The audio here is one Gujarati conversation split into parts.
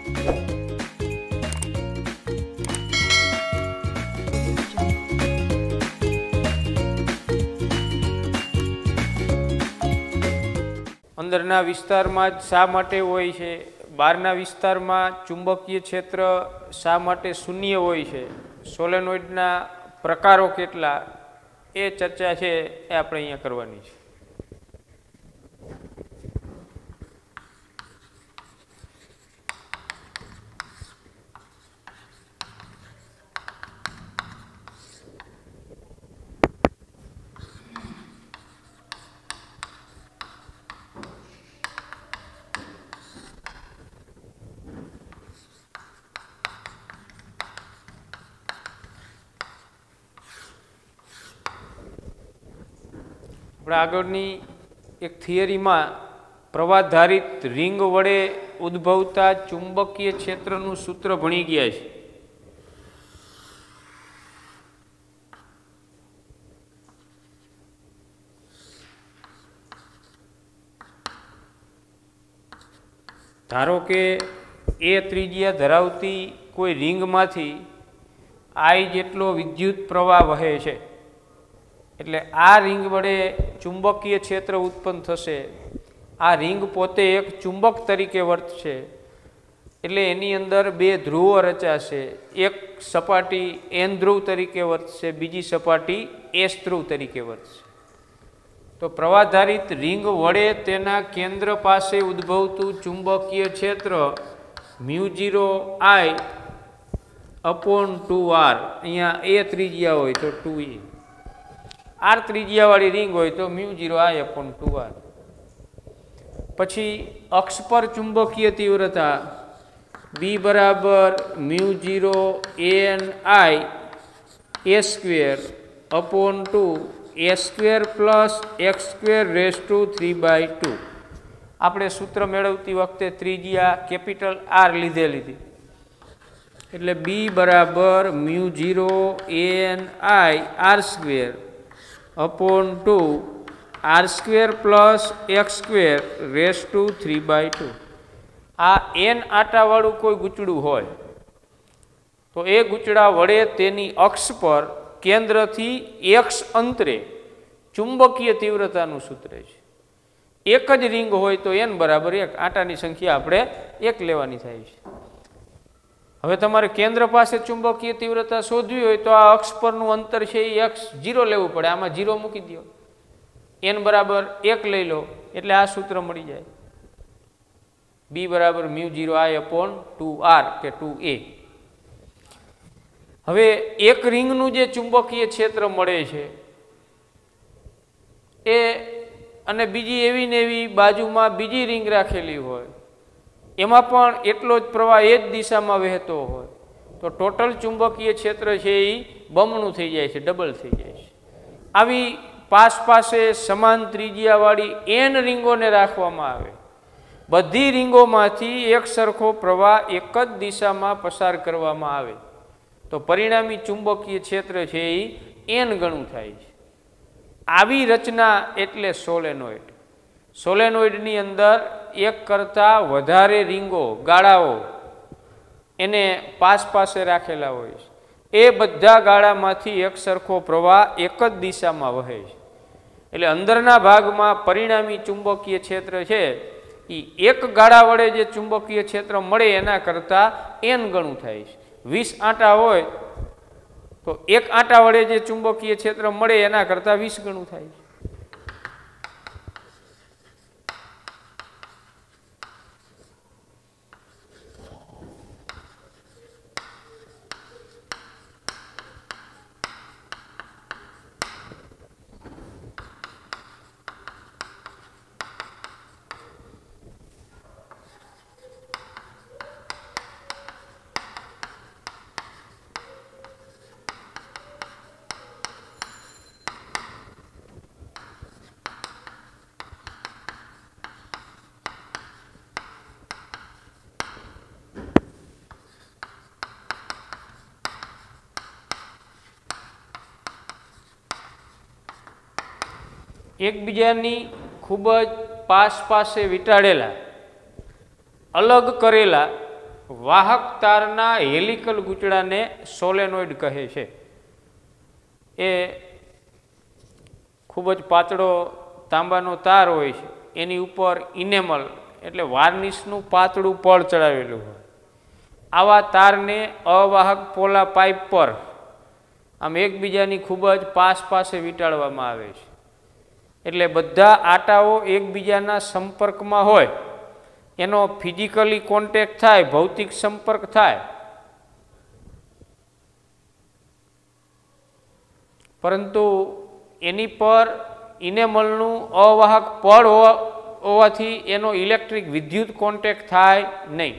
અંદરના વિસ્તારમાં જ શા માટે હોય છે, બહારના વિસ્તારમાં ચુંબકીય ક્ષેત્ર શા માટે શૂન્ય હોય છે, સોલેનોઇડના પ્રકારો કેટલા, એ ચર્ચા છે એ આપણે અહીંયા કરવાની છે. આપણે આગળની એક થિયરીમાં પ્રવાહધારિત રિંગ વડે ઉદ્ભવતા ચુંબકીય ક્ષેત્રનું સૂત્ર ભણી ગયા છે. ધારો કે એ ત્રિજ્યા ધરાવતી કોઈ રિંગમાંથી I જેટલો વિદ્યુત પ્રવાહ વહે છે, એટલે આ રિંગ વડે ચુંબકીય ક્ષેત્ર ઉત્પન્ન થશે. આ રિંગ પોતે એક ચુંબક તરીકે વર્તશે, એટલે એની અંદર બે ધ્રુવો રચાશે. એક સપાટી N ધ્રુવ તરીકે વર્તશે, બીજી સપાટી S ધ્રુવ તરીકે વર્તશે. તો પ્રવાહધારિત રિંગ વડે તેના કેન્દ્ર પાસે ઉદ્ભવતું ચુંબકીય ક્ષેત્ર μ0I/2R. અહીંયા એ ત્રિજ્યા હોય તો 2E, R ત્રિજ્યાવાળી રિંગ હોય તો μ0I/2R. પછી અક્ષ પર ચુંબકીય તીવ્રતા B બરાબર μ0ANI/2 A² પ્લસ x²⁵². આપણે સૂત્ર મેળવતી વખતે ત્રિજ્યા કેપિટલ R લીધેલી હતી, એટલે B બરાબર μ0ANI/2 R² પ્લસ x²⁵². આ N આટાવાળું કોઈ ગૂંચળું હોય તો એ ગૂંચળા વડે તેની અક્ષ પર કેન્દ્રથી x અંતરે ચુંબકીય તીવ્રતાનું સૂત્ર છે. એક જ રિંગ હોય તો N બરાબર 1, આટાની સંખ્યા આપણે 1 લેવાની થાય છે. હવે તમારે કેન્દ્ર પાસે ચુંબકીય તીવ્રતા શોધવી હોય તો આ અક્ષ પરનું અંતર છે એ x0 લેવું પડે. આમાં 0 મૂકી દો, N બરાબર 1 લઈ લો, એટલે આ સૂત્ર મળી જાય. B બરાબર μ0I/2R કે 2A. હવે એક રિંગનું જે ચુંબકીય ક્ષેત્ર મળે છે એ, અને બીજી એવી ને એવી બાજુમાં બીજી રિંગ રાખેલી હોય, એમાં પણ એટલો જ પ્રવાહ એ જ દિશામાં વહેતો હોય, તો ટોટલ ચુંબકીય ક્ષેત્ર છે એ બમણું થઈ જાય છે, ડબલ થઈ જાય છે. આવી પાસે સમાન ત્રિજ્યાવાળી N રિંગોને રાખવામાં આવે. બધી રિંગોમાંથી એક સરખો પ્રવાહ એક જ દિશામાં પસાર કરવામાં આવે તો પરિણામી ચુંબકીય ક્ષેત્ર છે એ N ગણું થાય છે. આવી રચના એટલે સોલેનોઇડ. સોલેનોઇડની અંદર એક કરતાં વધારે રિંગો, ગાળાઓ એને પાસે રાખેલા હોય છે. એ બધા ગાળામાંથી એક સરખો પ્રવાહ એક જ દિશામાં વહે છે. એટલે અંદરના ભાગમાં પરિણામી ચુંબકીય ક્ષેત્ર છે એ એક ગાળા વડે જે ચુંબકીય ક્ષેત્ર મળે એના કરતાં N ગણું થાય છે. 20 આંટા હોય તો એક આંટા વડે જે ચુંબકીય ક્ષેત્ર મળે એના કરતાં 20 ગણું થાય છે. એકબીજાની ખૂબ જ પાસે વીંટાળેલા, અલગ કરેલા વાહક તારના હેલિકલ ગૂંચળાને સોલેનોઇડ કહે છે. એ ખૂબ જ પાતળો તાંબાનો તાર હોય છે, એની ઉપર ઇનેમલ એટલે વાર્નિશનું પાતળું પડ ચડાવેલું હોય. આવા તારને અવાહક પોલા પાઇપ પર આમ એકબીજાની ખૂબ જ પાસે વીંટાળવામાં આવે છે. એટલે બધા આટાઓ એકબીજાના સંપર્કમાં હોય, એનો ફિઝિકલી કોન્ટેક્ટ થાય, ભૌતિક સંપર્ક થાય, પરંતુ એની પર ઇનેમલનું અવાહક પડ હોવાથી એનો ઇલેક્ટ્રિક વિદ્યુત કોન્ટેક્ટ થાય નહીં.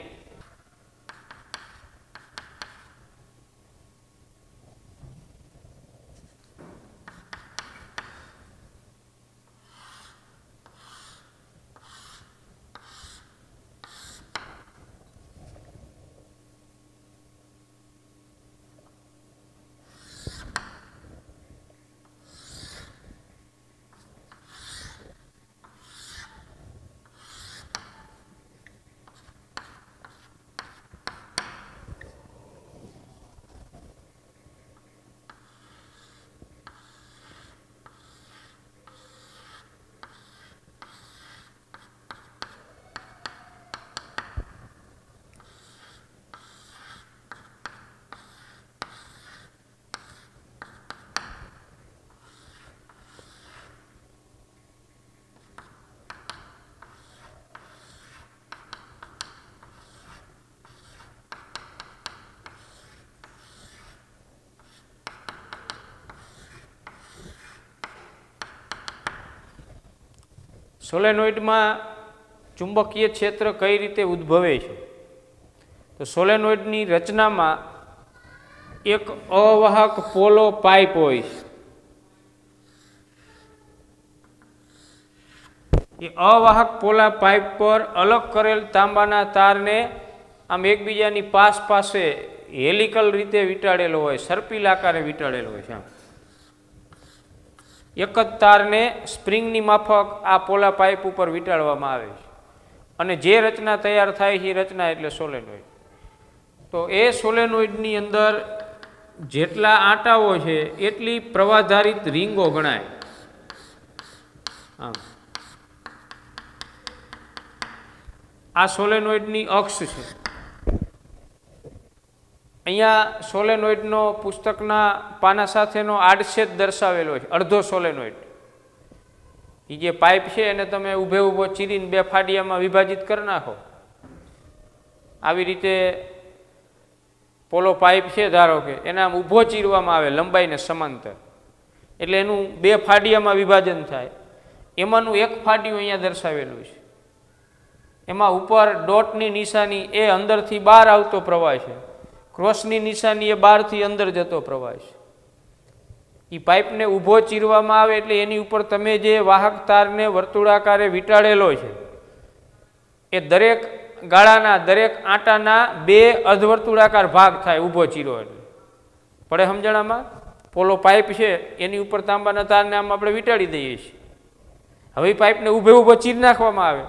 સોલેનોઇડમાં ચુંબકીય ક્ષેત્ર કઈ રીતે ઉદ્ભવે છે? તો સોલેનોઇડની રચનામાં એક અવાહક પોલો પાઇપ હોય છે. એ અવાહક પોલા પાઇપ પર અલગ કરેલ તાંબાના તારને આમ એકબીજાની પાસે હેલિકલ રીતે વીંટાળેલો હોય, સર્પિલ આકારે વીંટાળેલો હોય છે. એક જ તારને સ્પ્રિંગની માફક આ પોલા પાઇપ ઉપર વીંટાળવામાં આવે છે અને જે રચના તૈયાર થાય છે એ રચના એટલે સોલેનોઇડ. તો એ સોલેનોઇડની અંદર જેટલા આટાઓ છે એટલી પ્રવાહધારિત રીંગો ગણાય. આ સોલેનોઇડની અક્ષ છે. અહીંયા સોલેનોઇડનો પુસ્તકના પાના સાથેનો આડછેદ દર્શાવેલો છે, અડધો સોલેનોઇડ. એ જે પાઇપ છે એને તમે ઊભો ચીરીને બે ફાડિયામાં વિભાજિત કરી નાખો. આવી રીતે પોલો પાઇપ છે ધારો કે એને આમ ઊભો ચીરવામાં આવે લંબાઈને સમાંતર, એટલે એનું બે ફાડિયામાં વિભાજન થાય. એમાંનું એક ફાડિયું અહીંયા દર્શાવેલું છે. એમાં ઉપર ડોટની નિશાની એ અંદરથી બહાર આવતો પ્રવાહ છે, ક્રોસની નિશાની એ બહારથી અંદર જતો પ્રવાહ છે. એ પાઇપને ઊભો ચીરવામાં આવે એટલે એની ઉપર તમે જે વાહક તારને વર્તુળાકારે વીંટાળેલો છે એ દરેક ગાળાના દરેક આટાના બે અર્ધવર્તુળાકાર ભાગ થાય ઊભો ચીરો એટલે. પડે સમજણામાં? પોલો પાઇપ છે એની ઉપર તાંબાના તારને આમ આપણે વીંટાળી દઈએ છીએ. હવે પાઇપને ઊભો ચીર નાખવામાં આવે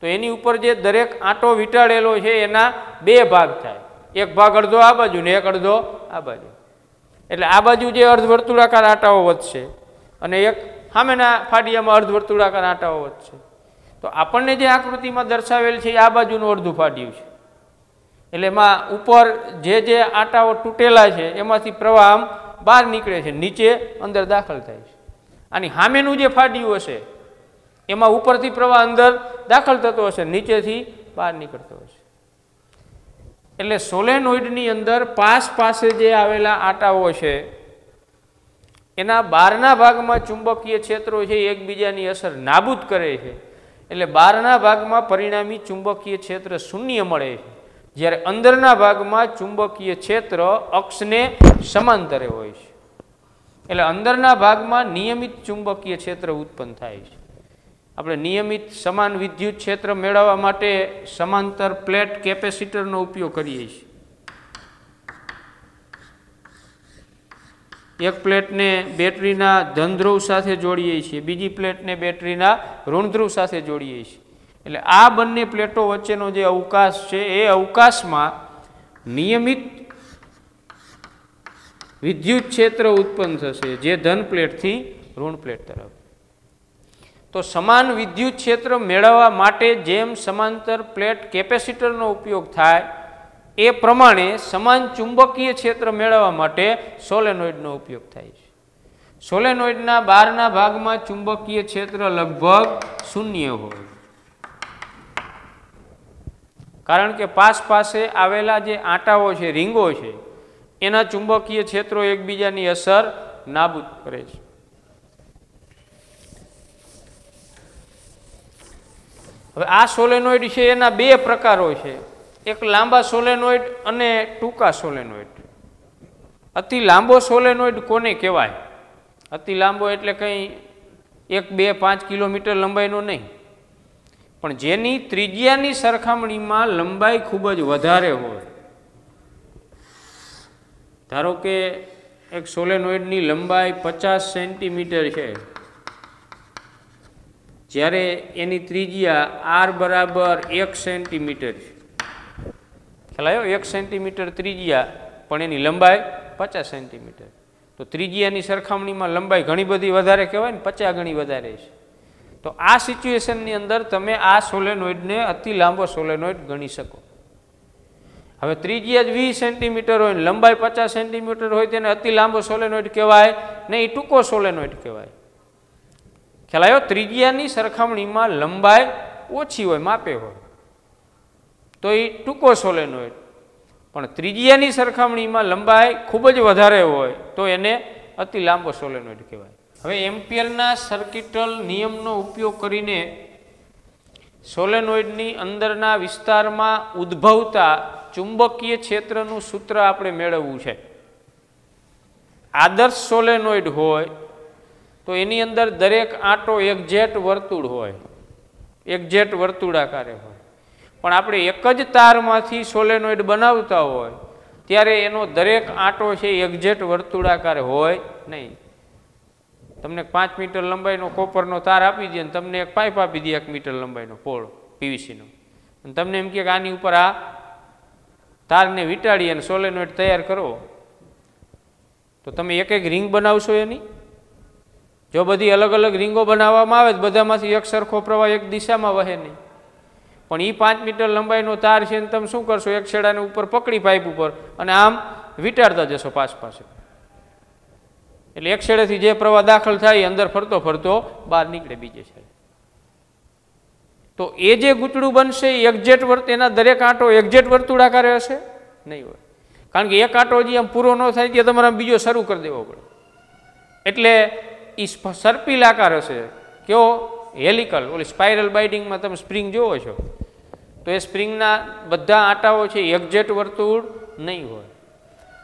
તો એની ઉપર જે દરેક આંટો વીંટાળેલો છે એના બે ભાગ થાય. એક ભાગ અડધો આ બાજુ ને એક અડધો આ બાજુ. એટલે આ બાજુ જે અર્ધવર્તુળાકાર આંટાઓ વધશે અને એક સામેના ફાડિયામાં અર્ધવર્તુળાકાર આંટાઓ વધશે. તો આપણને જે આકૃતિમાં દર્શાવેલ છે એ આ બાજુનું અડધું ફાડિયું છે. એટલે એમાં ઉપર જે આંટાઓ તૂટેલા છે એમાંથી પ્રવાહ આમ બહાર નીકળે છે, નીચે અંદર દાખલ થાય છે. આની સામેનું જે ફાડિયું હશે એમાં ઉપરથી પ્રવાહ અંદર દાખલ થતો હશે, નીચેથી બહાર નીકળતો હશે. એટલે સોલેનોઇડની અંદર પાસે જે આવેલા આંટાઓ છે એના બહારના ભાગમાં ચુંબકીય ક્ષેત્રો છે એકબીજાની અસર નાબૂદ કરે છે. એટલે બહારના ભાગમાં પરિણામી ચુંબકીય ક્ષેત્ર શૂન્ય મળે છે, જ્યારે અંદરના ભાગમાં ચુંબકીય ક્ષેત્ર અક્ષને સમાંતરે હોય છે. એટલે અંદરના ભાગમાં નિયમિત ચુંબકીય ક્ષેત્ર ઉત્પન્ન થાય છે. આપણે નિયમિત સમાન વિદ્યુત ક્ષેત્ર મેળવવા માટે સમાંતર પ્લેટ કેપેસિટરનો ઉપયોગ કરીએ છીએ. એક પ્લેટને બેટરીના ધન ધ્રુવ સાથે જોડીએ છીએ, બીજી પ્લેટને બેટરીના ઋણ ધ્રુવ સાથે જોડીએ છીએ. એટલે આ બંને પ્લેટો વચ્ચેનો જે અવકાશ છે એ અવકાશમાં નિયમિત વિદ્યુત ક્ષેત્ર ઉત્પન્ન થશે, જે ધન પ્લેટથી ઋણ પ્લેટ તરફ. તો સમાન વિદ્યુત ક્ષેત્ર મેળવવા માટે જેમ સમાંતર પ્લેટ કેપેસિટરનો ઉપયોગ થાય એ પ્રમાણે સમાન ચુંબકીય ક્ષેત્ર મેળવવા માટે સોલેનોઇડનો ઉપયોગ થાય છે. સોલેનોઇડના બહારના ભાગમાં ચુંબકીય ક્ષેત્ર લગભગ શૂન્ય હોય, કારણ કે પાસે આવેલા જે આંટાઓ છે, રીંગો છે, એના ચુંબકીય ક્ષેત્રો એકબીજાની અસર નાબૂદ કરે છે. હવે આ સોલેનોઇડ છે એના બે પ્રકારો છે, એક લાંબા સોલેનોઇડ અને ટૂંકા સોલેનોઇડ. અતિ લાંબો સોલેનોઇડ કોને કહેવાય? અતિ લાંબો એટલે કંઈ 1, 2, 5 કિલોમીટર લંબાઈનો નહીં, પણ જેની ત્રિજ્યાની સરખામણીમાં લંબાઈ ખૂબ જ વધારે હોય. ધારો કે એક સોલેનોઇડની લંબાઈ 50 સેન્ટીમીટર છે, જ્યારે એની ત્રિજ્યા r બરાબર 1 સેન્ટીમીટર છે. ખ્યાલ આવ્યો? 1 સેન્ટીમીટર ત્રિજ્યા, પણ એની લંબાઈ 50 સેન્ટીમીટર. તો ત્રિજ્યાની સરખામણીમાં લંબાઈ ઘણી બધી વધારે કહેવાય ને, 50 ગણી વધારે છે. તો આ સિચ્યુએશનની અંદર તમે આ સોલેનોઇડને અતિ લાંબો સોલેનોઇડ ગણી શકો. હવે ત્રિજ્યા જ 20 સેન્ટીમીટર હોય ને લંબાઈ 50 સેન્ટીમીટર હોય તેને અતિ લાંબો સોલેનોઇડ કહેવાય ને, એ ટૂંકો સોલેનોઇડ કહેવાય. ખ્યાલ આવ્યો? ત્રિજ્યાની સરખામણીમાં લંબાઈ ઓછી હોય, માપે હોય, તો એ ટૂંકો સોલેનોઇડ. પણ ત્રિજ્યાની સરખામણીમાં લંબાઈ ખૂબ જ વધારે હોય તો એને અતિ લાંબો સોલેનોઇડ કહેવાય. હવે એમ્પિયરના સર્કિટલ નિયમનો ઉપયોગ કરીને સોલેનોઇડની અંદરના વિસ્તારમાં ઉદ્ભવતા ચુંબકીય ક્ષેત્રનું સૂત્ર આપણે મેળવવું છે. આદર્શ સોલેનોઇડ હોય તો એની અંદર દરેક આંટો એક્ઝેક્ટ વર્તુળ હોય, એક્ઝેક્ટ વર્તુળાકારે હોય. પણ આપણે એક જ તારમાંથી સોલેનોઇડ બનાવતા હોય ત્યારે એનો દરેક આંટો છે એક્ઝેક્ટ વર્તુળાકારે હોય નહીં. તમને 5 મીટર લંબાઈનો કોપરનો તાર આપી દે અને તમને એક પાઇપ આપી દે 1 મીટર લંબાઈનો પહોળો પીવીસીનો, અને તમને એમ કે આની ઉપર આ તારને વીંટાળી અને સોલેનોઇડ તૈયાર કરો, તો તમે એક રિંગ બનાવશો એની? જો બધી અલગ અલગ રીંગો બનાવવામાં આવે તો બધામાંથી એક સરખો પ્રવાહ એક દિશામાં વહે નહીં. પણ એ 5 મીટર લંબાઈનો તાર છે ને તમે શું કરશો? એક છેડાને ઉપર પકડી પાઇપ ઉપર અને આમ વીંટાળતા જશો પાસે. એટલે એક છેડેથી જે પ્રવાહ દાખલ થાય અંદર ફરતો ફરતો બહાર નીકળે બીજે છેડે. તો એ જે ગૂંચળું બનશે એ એક્ઝેક્ટ એના દરેક આંટો એક્ઝેક્ટ વર્તુળાકારે હશે નહીં હોય, કારણ કે એક આંટો હજી આમ પૂરો ન થાય ત્યાં તમારે બીજો શરૂ કરી દેવો પડે. એટલે એ સર્પિલ આકાર હશે. કેવો? હેલિકલ. ઓલી સ્પાઇરલ બાઇડિંગમાં તમે સ્પ્રિંગ જોવો છો તો એ સ્પ્રિંગના બધા આંટાઓ છે એક્ઝેક્ટ વર્તુળ નહીં હોય.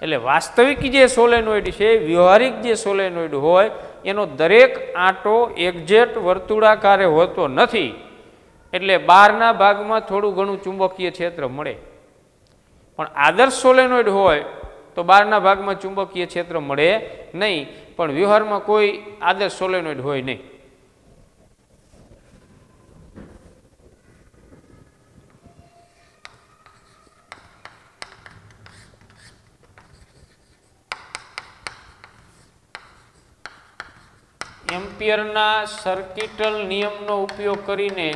એટલે વાસ્તવિક જે સોલેનોઇડ છે, વ્યવહારિક જે સોલેનોઇડ હોય, એનો દરેક આંટો એક્ઝેક્ટ વર્તુળાકારે હોતો નથી. એટલે બહારના ભાગમાં થોડું ઘણું ચુંબકીય ક્ષેત્ર મળે. પણ આદર્શ સોલેનોઇડ હોય તો બહારના ભાગમાં ચુંબકીય ક્ષેત્ર મળે નહીં. પણ વ્યવહારમાં કોઈ આદર્શ સોલેનોઇડ હોય નહીં. એમ્પિયરના સર્કિટલ નિયમનો ઉપયોગ કરીને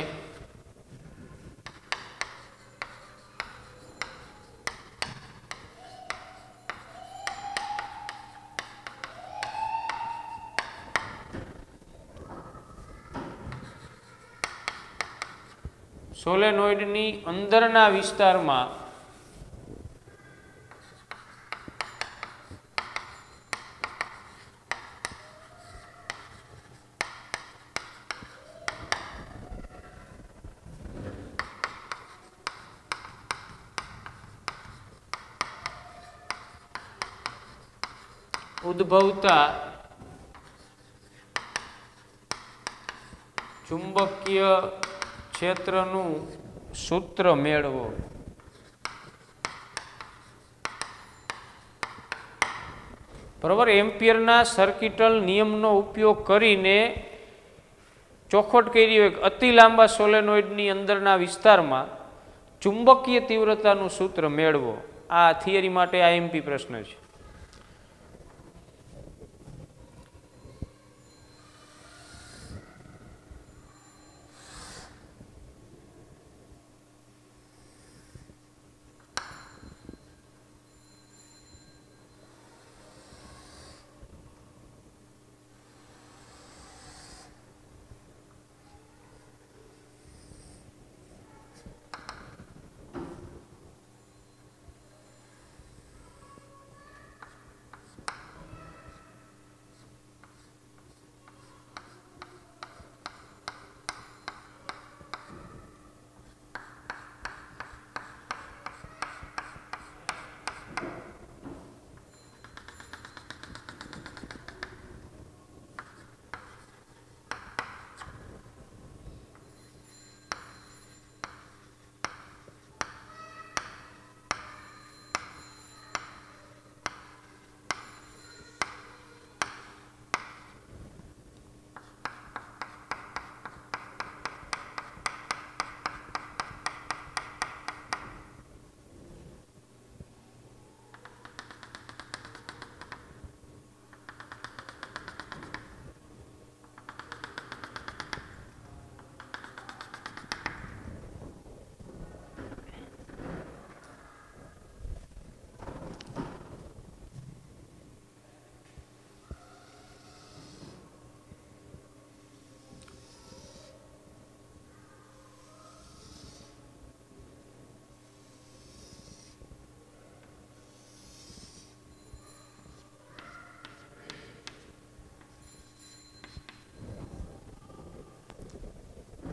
સોલેનોઇડની અંદરના વિસ્તારમાં ઉદ્ભવતા ચુંબકીય ક્ષેત્રનું સૂત્ર મેળવો. બરાબર? એમ્પિયરના સર્કિટલ નિયમનો ઉપયોગ કરીને ચોખવટ કરી હોય કે અતિ લાંબા સોલેનોઇડની અંદરના વિસ્તારમાં ચુંબકીય તીવ્રતાનું સૂત્ર મેળવો. આ થિયરી માટે આઈએમપી પ્રશ્ન છે.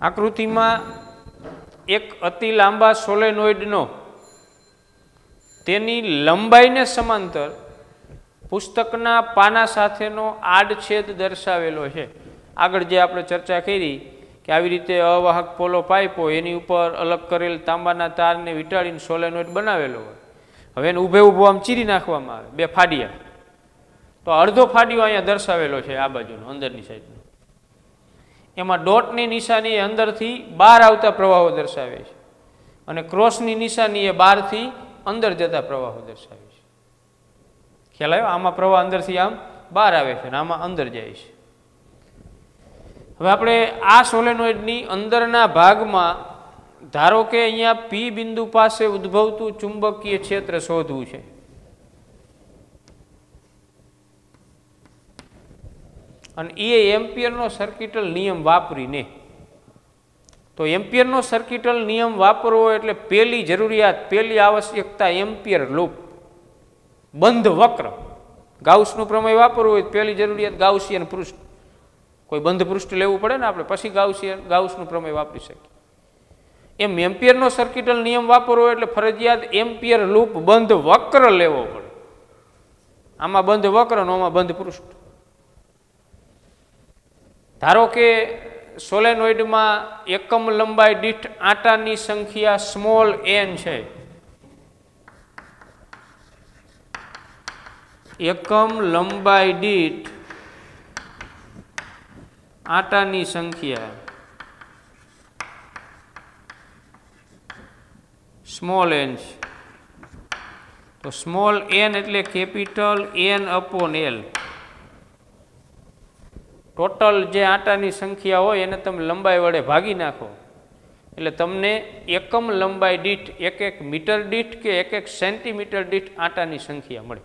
આકૃતિમાં એક અતિ લાંબા સોલેનોઇડનો તેની લંબાઈને સમાંતર પુસ્તકના પાના સાથેનો આડછેદ દર્શાવેલો છે. આગળ જે આપણે ચર્ચા કરી કે આવી રીતે અવાહક પોલો પાઇપો એની ઉપર અલગ કરેલ તાંબાના તારને વીંટાળીને સોલેનોઇડ બનાવેલો હોય. હવે એને ઊભે ઊભો આમ ચીરી નાખવામાં આવે, બે ફાડિયા. તો અડધો ફાડિયો અહીંયા દર્શાવેલો છે આ બાજુનો, અંદરની સાઈડનો. એમાં ડોટની નિશાની એ અંદરથી બહાર આવતા પ્રવાહો દર્શાવે છે અને ક્રોસની નિશાની એ બહારથી અંદર જતા પ્રવાહો દર્શાવે છે. ખ્યાલ આવ્યો? આમાં પ્રવાહ અંદરથી આમ બહાર આવે છે અને આમાં અંદર જાય છે. હવે આપણે આ સોલેનોઇડની અંદરના ભાગમાં ધારો કે અહીંયા પી બિંદુ પાસે ઉદ્ભવતું ચુંબકીય ક્ષેત્ર શોધવું છે. અને એ એમ્પિયરનો સર્કિટલ નિયમ વાપરીને, તો એમ્પિયરનો સર્કિટલ નિયમ વાપરવો એટલે પહેલી જરૂરિયાત, પહેલી આવશ્યકતા એમ્પિયર લૂપ, બંધ વક્ર. ગાઉસનું પ્રમેય વાપરવું હોય પહેલી જરૂરિયાત ગાઉસિયન પૃષ્ઠ. કોઈ બંધ પૃષ્ઠ લેવું પડે ને આપણે, પછી ગાઉસનું પ્રમેય વાપરી શકીએ. એમ એમ્પિયરનો સર્કિટલ નિયમ વાપરવો એટલે ફરજિયાત એમ્પિયર લૂપ બંધ વક્ર લેવો પડે. આમાં બંધ વક્ર અને આમાં બંધ પૃષ્ઠ. ધારો કે સોલેનોઇડમાં એકમ લંબાઈ દીઠ આંટાની સંખ્યા સ્મોલ n છે. એકમ લંબાઈ દીઠ આંટાની સંખ્યા સ્મોલ n છે. તો સ્મોલ n એટલે capital n upon l. Total જે આંટાની સંખ્યા હોય એને તમે લંબાઈ વડે ભાગી નાખો એટલે તમને એકમ લંબાઈ દીઠ એક એક મીટર દીઠ કે એક એક સેન્ટીમીટર દીઠ આંટાની સંખ્યા મળે.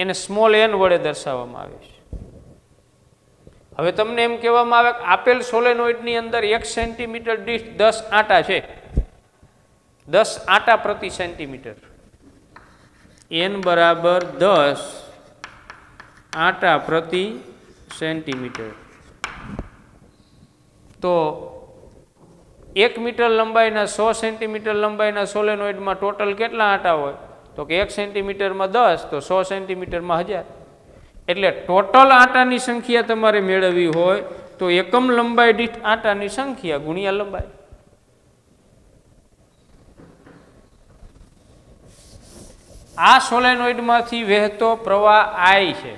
એને સ્મોલ n વડે દર્શાવવામાં આવે છે. હવે તમને એમ કહેવામાં આવે કે આપેલ સોલેનોઇડની અંદર 1 સેન્ટીમીટર દીઠ 10 આંટા છે, 10 આંટા પ્રતિ સેન્ટીમીટર. n બરાબર 10 આંટા પ્રતિ સેન્ટીમીટર. તો 1 મીટર લંબાઈના 100 સેન્ટીમીટર લંબાઈના સોલેનોઇડમાં ટોટલ કેટલા આંટા હોય? તો કે 1 સેન્ટીમીટરમાં 10, તો 100 સેન્ટીમીટરમાં 1000. એટલે ટોટલ આંટાની સંખ્યા તમારે મેળવવી હોય તો એકમ લંબાઈ દીઠ આંટાની સંખ્યા ગુણ્યા લંબાઈ. આ સોલેનોઇડમાંથી વહેતો પ્રવાહ I છે.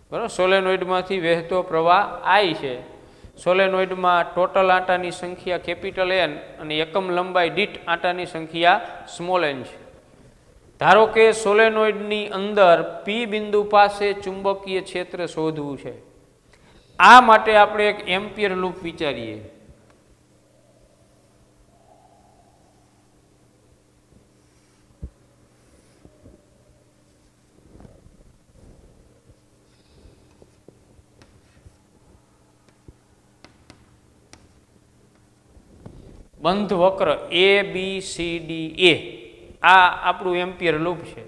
બરાબર, સોલેનોઇડમાંથી વહેતો પ્રવાહ I છે. સોલેનોઇડમાં ટોટલ આંટાની સંખ્યા કેપિટલ એન અને એકમ લંબાઈ દીઠ આંટાની સંખ્યા સ્મોલ એન છે. ધારો કે સોલેનોઇડની અંદર પી બિંદુ પાસે ચુંબકીય ક્ષેત્ર શોધવું છે. આ માટે આપણે એક એમ્પિયર લૂપ વિચારીએ. બંધ વક્ર એ બી સી ડી એ આ આપણું એમ્પિયર લૂપ છે.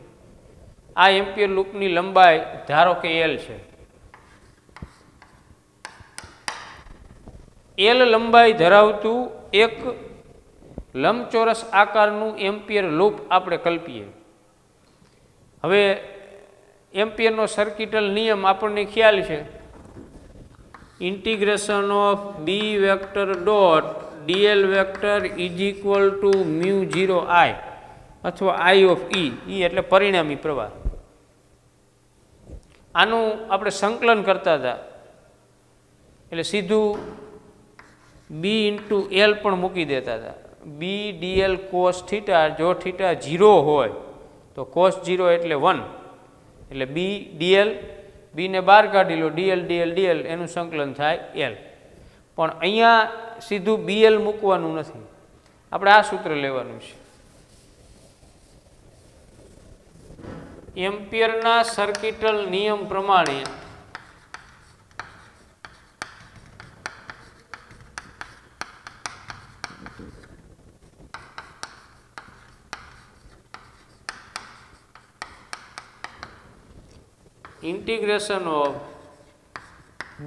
આ એમ્પિયર લૂપની લંબાઈ ધારો કે એલ છે. એલ લંબાઈ ધરાવતું એક લંબચોરસ આકારનું એમ્પિયર લૂપ આપણે કલ્પીએ. હવે એમ્પિયરનો સર્કિટલ નિયમ આપણને ખ્યાલ છે. Integration of B vector dot dl vector is equal to mu 0 I અથવા I ઓફ E એટલે પરિણામી પ્રવાહ. આનું આપણે સંકલન કરતા હતા એટલે સીધું બી ઇન્ટુ એલ પણ મૂકી દેતા હતા. બી ડીએલ કોસ થીટા, જો થીટા 0 હોય તો કોસ 0 એટલે 1 એટલે બી ડીએલ, બીને બહાર કાઢી લો ડીએલ ડીએલ ડીએલ એનું સંકલન થાય એલ. પણ અહીંયા સીધું બીએલ મૂકવાનું નથી, આપણે આ સૂત્ર લેવાનું છે. એમ્પિયરના સર્કિટલ નિયમ પ્રમાણે integration of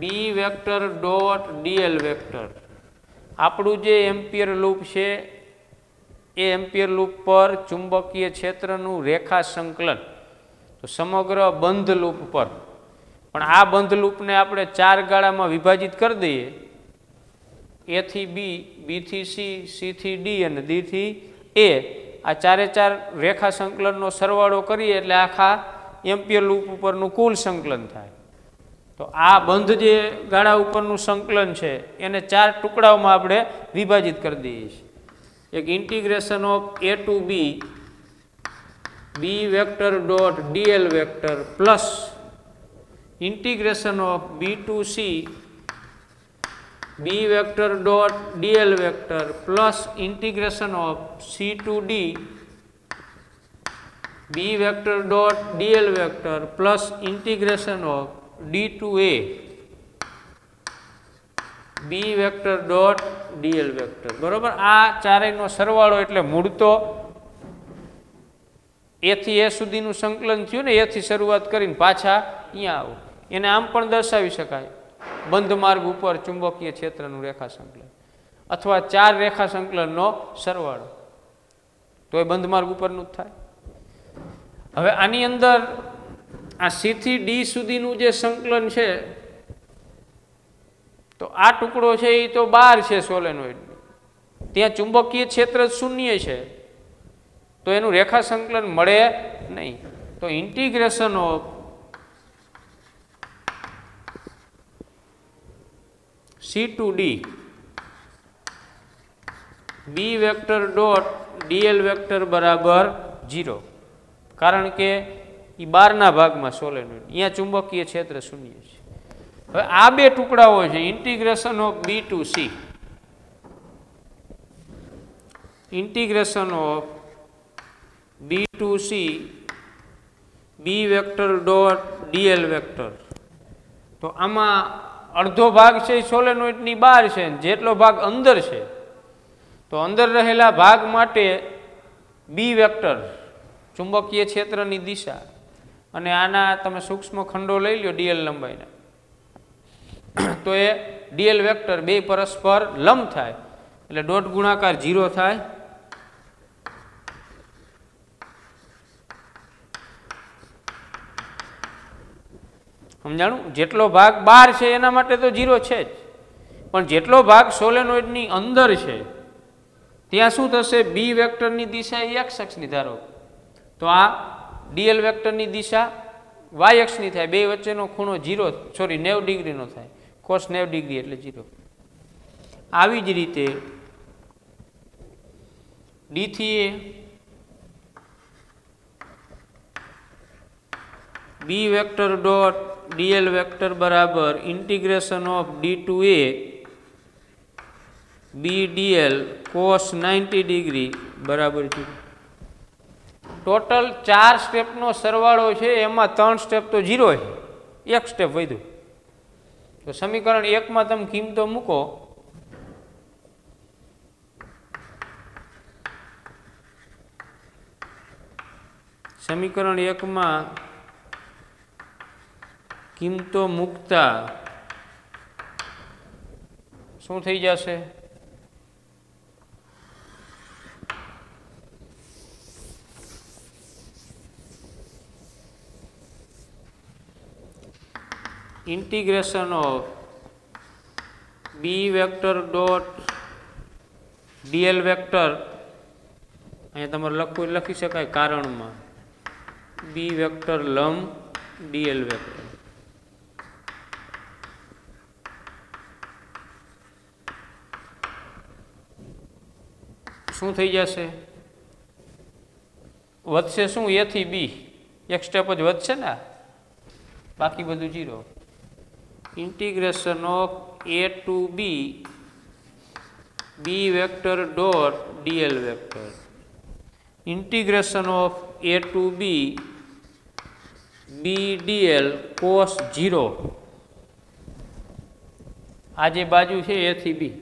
B vector dot DL vector આપણું જે એમ્પિયર લૂપ છે એ એમ્પિયર લૂપ પર ચુંબકીય ક્ષેત્રનું રેખા સંકલન તો સમગ્ર બંધ લૂપ પર. પણ આ બંધ લૂપને આપણે 4 ગાળામાં વિભાજિત કરી દઈએ. એ થી બી, બી થી સી, સી થી ડી અને ડી થી એ. આ 4 રેખા સંકલનનો સરવાળો કરીએ એટલે આખા એમ્પિયર લૂપ ઉપરનું કુલ સંકલન થાય. તો આ બંધ જે ગાળા ઉપરનું સંકલન છે એને 4 ટુકડાઓમાં આપણે વિભાજિત કરી દઈએ છીએ. એક integration of A to B B vector dot DL vector plus integration of B to C B vector dot DL vector plus integration of C to D B vector dot DL vector plus integration of D to A B vector dot DL vector. બરોબર, આ ચારેયનો સરવાળો એટલે મૂળ તો એ થી એ સુધીનું સંકલન થયું ને, એ થી શરૂઆત કરીને પાછા અહીંયા આવો. એને આમ પણ દર્શાવી શકાય બંધ માર્ગ ઉપર ચુંબકીય ક્ષેત્રનું રેખા સંકલન અથવા 4 રેખા સંકલનનો સરવાળો, તો એ બંધ માર્ગ ઉપરનું જ થાય. હવે આની અંદર આ સી થી ડી સુધીનું જે સંકલન છે તો આ ટુકડો છે એ તો બહાર છે સોલેનોઇડ, ત્યાં ચુંબકીય ક્ષેત્ર શૂન્ય છે તો એનું રેખા સંકલન મળે નહીં. તો integration of C to D B vector dot DL vector બરાબર 0, કારણ કે એ બહારના ભાગમાં સોલેનોઇડ, અહીંયા ચુંબકીય ક્ષેત્ર શૂન્ય છે. હવે આ 2 ટુકડાઓ છે integration of B to C integration of B to C B vector dot DL vector. તો આમાં અડધો ભાગ છે એ સોલેનોઇડની બહાર છે, જેટલો ભાગ અંદર છે તો અંદર રહેલા ભાગ માટે બી વેક્ટર ચુંબકીય ક્ષેત્રની દિશા અને આના તમે સૂક્ષ્મ ખંડો લઈ લો ડીએલ લંબાઈના, તો એ ડીએલ વેક્ટર 2 પરસ્પર લંબ થાય એટલે ડોટ ગુણાકાર 0 થાય. સમજાણું? જેટલો ભાગ બહાર છે એના માટે તો 0 છે જ, પણ જેટલો ભાગ સોલેનોઇડની અંદર છે ત્યાં શું થશે? બી વેક્ટરની દિશા એક્સ અક્ષની ધારો તો આ ડીએલ વેક્ટરની દિશા વાય અક્ષની થાય. 2 વચ્ચેનો ખૂણો 90 ડિગ્રીનો થાય, કોસ 90 ડિગ્રી એટલે 0. આવી જ રીતે ડી થી A B vector dot DL vector બરાબર integration of D to A B DL cos 90 degree બરાબર છે. ટોટલ 4 સ્ટેપનો સરવાળો છે, એમાં 3 સ્ટેપ તો 0 છે, એક સ્ટેપ વધ્યું. તો સમીકરણ 1 માં તમે કિંમતો મૂકો. સમીકરણ 1 માં કિંમતો મૂકતા શું થઈ જશે? Integration of B vector dot DL vector, અહીંયા તમારે લખી શકાય કારણમાં બી વેક્ટર લંબ ડીએલ વેક્ટર. શું થઈ જશે? વધશે શું? એ થી બી એક સ્ટેપ જ વધશે ને, બાકી બધું 0. Integration of A to B B vector dot DL vector. Integration of A to B B DL cos 0. આ જે બાજુ છે એ થી બી,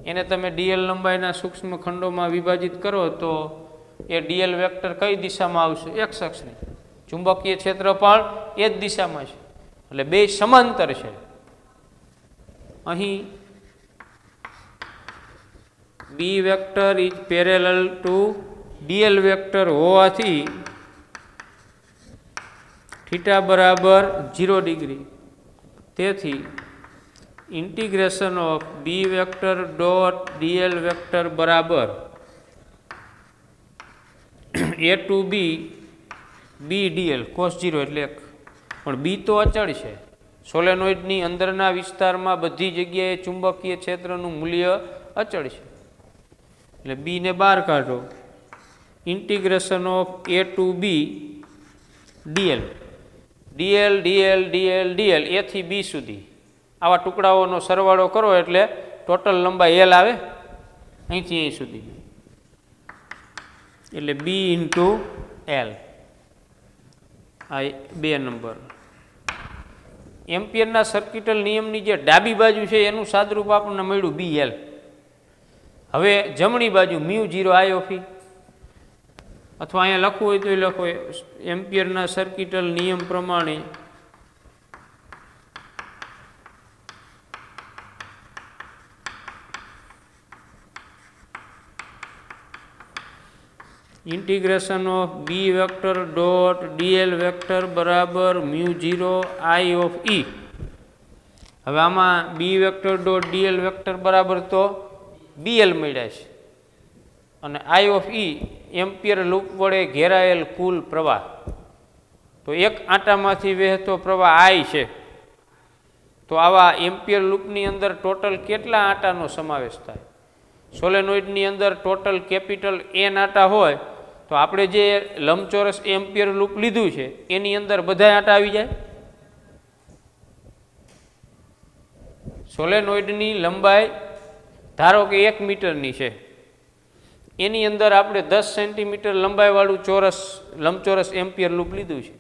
એને તમે ડીએલ લંબાઈના સૂક્ષ્મ ખંડોમાં વિભાજિત કરો તો એ ડીએલ વેક્ટર કઈ દિશામાં આવશે? એક્સ અક્ષની. ચુંબકીય ક્ષેત્ર પણ એ જ દિશામાં છે, એટલે બે સમાંતર છે. અહીં B vector is parallel to dl vector હોવાથી થીટા બરાબર 0 ડિગ્રી. તેથી integration of B vector dot DL vector બરાબર A to B B DL cos 0 એટલે 1. પણ બી તો અચળ છે. સોલેનોઇડની અંદરના વિસ્તારમાં બધી જગ્યાએ ચુંબકીય ક્ષેત્રનું મૂલ્ય અચળ છે, એટલે બી ને બહાર કાઢો. Integration of A to B dl dl dl dl dl A થી બી સુધી આવા ટુકડાઓનો સરવાળો કરો એટલે ટોટલ લંબાઈ એલ આવે, અહીંથી અહીં સુધી, એટલે બી ઇન્ટુ એલ. આ 2 નંબર. એમ્પિયરના સર્કિટલ નિયમની જે ડાબી બાજુ છે એનું સાદરૂપ આપણને મળ્યું બી એલ. હવે જમણી બાજુ મ્યુ 0 આઈ ઓફ ઈ, અથવા અહીંયા લખવું હોય તો એ લખો એમ્પિયરના સર્કિટલ નિયમ પ્રમાણે integration of B vector dot DL vector બરાબર મ્યુ 0 આઈ ઓફ ઈ. હવે આમાં B vector dot DL vector બરાબર તો બીએલ મળ્યા છે, અને I of E Ampere loop વડે ઘેરાયેલ કુલ પ્રવાહ. તો એક આંટામાંથી વહેતો પ્રવાહ આઈ છે, તો આવા એમ્પિયર લૂપની અંદર ટોટલ કેટલા આંટાનો સમાવેશ થાય? સોલેનોઇડની અંદર ટોટલ કેપિટલ એન આંટા હોય તો આપણે જે લંબચોરસ એમ્પિયર લૂપ લીધું છે એની અંદર બધા આંટા આવી જાય. સોલેનોઇડની લંબાઈ ધારો કે 1 મીટરની છે, એની અંદર આપણે 10 સેન્ટીમીટર લંબાઈવાળું લંબચોરસ એમ્પિયર લૂપ લીધું છે.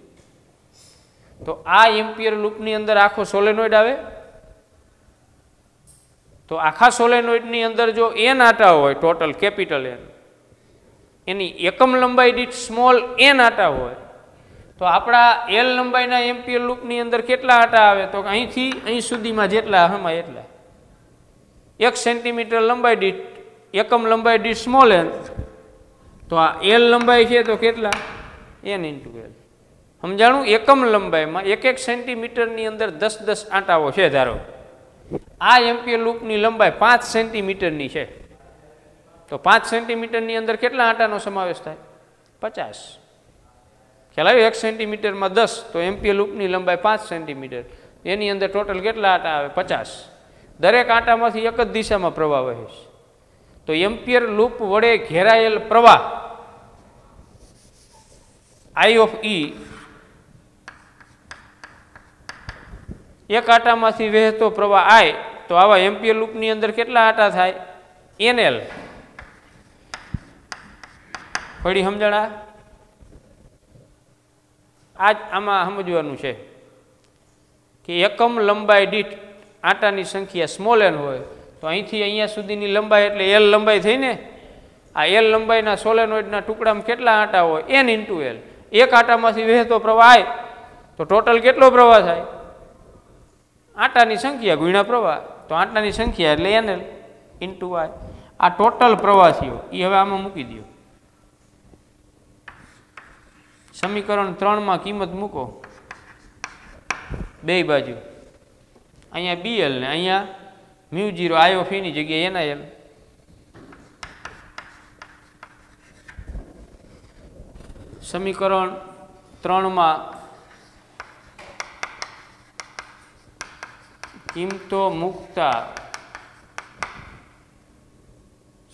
તો આ એમ્પિયર લૂપની અંદર આખો સોલેનોઇડ આવે. તો આખા સોલેનોઇડની અંદર જો એન આંટા હોય ટોટલ કેપિટલ એન, એની એકમ લંબાઈ દીઠ સ્મોલ એન આંટા હોય, તો આપણા એલ લંબાઈના એમ્પિયર લૂપની અંદર કેટલા આંટા આવે? તો અહીંથી અહીં સુધીમાં જેટલા હમાય એટલા. 1 સેન્ટીમીટર લંબાઈ દીઠ એકમ લંબાઈ દીઠ સ્મોલ એન, તો આ એલ લંબાઈ છે તો કેટલા? N into L. સમજાણું? એકમ લંબાઈમાં 1 સેન્ટીમીટરની અંદર 10 આંટાઓ છે ધારો. આ એમ્પિયર લૂપની લંબાઈ 5 સેન્ટીમીટરની છે, તો 5 સેન્ટીમીટરની અંદર કેટલા આંટાનો સમાવેશ થાય? 50. ખ્યાલ આવ્યો? 1 સેન્ટીમીટરમાં 10, તો એમ્પિયર લૂપની લંબાઈ 5 સેન્ટીમીટર, એની અંદર ટોટલ કેટલા આંટા આવે? 50. દરેક આંટામાંથી એક જ દિશામાં પ્રવાહ વહે છે. તો એમ્પિયર લૂપ વડે ઘેરાયેલ પ્રવાહ I of E એક આંટામાંથી વહેતો પ્રવાહ I, તો આવા એમ્પિયર લૂપની અંદર કેટલા આંટા થાય? NL. પડી સમજણા? આજ આમાં સમજવાનું છે કે એકમ લંબાઈ દીઠ આંટાની સંખ્યા સ્મોલ n હોય તો અહીંથી અહીંયા સુધીની લંબાઈ એટલે L લંબાઈ થઈ ને. આ L લંબાઈના સોલેનોઇડના ટુકડામાં કેટલા આંટા હોય? N into L. એક આંટામાંથી વહેતો પ્રવાહ I, તો ટોટલ કેટલો પ્રવાહ થાય? આંટાની સંખ્યા ગુણ્યા પ્રવાહ, તો આંટાની સંખ્યા એટલે NL ઇન્ટુ I. આ ટોટલ પ્રવાહ થયો, એ હવે આમાં મૂકી દો. સમીકરણ 3માં કિંમત મૂકો બે બાજુ. અહીંયા BL ને અહીંયા μ0 I of E ની જગ્યાએ NIL. સમીકરણ 3માં કિંમતો મૂકતા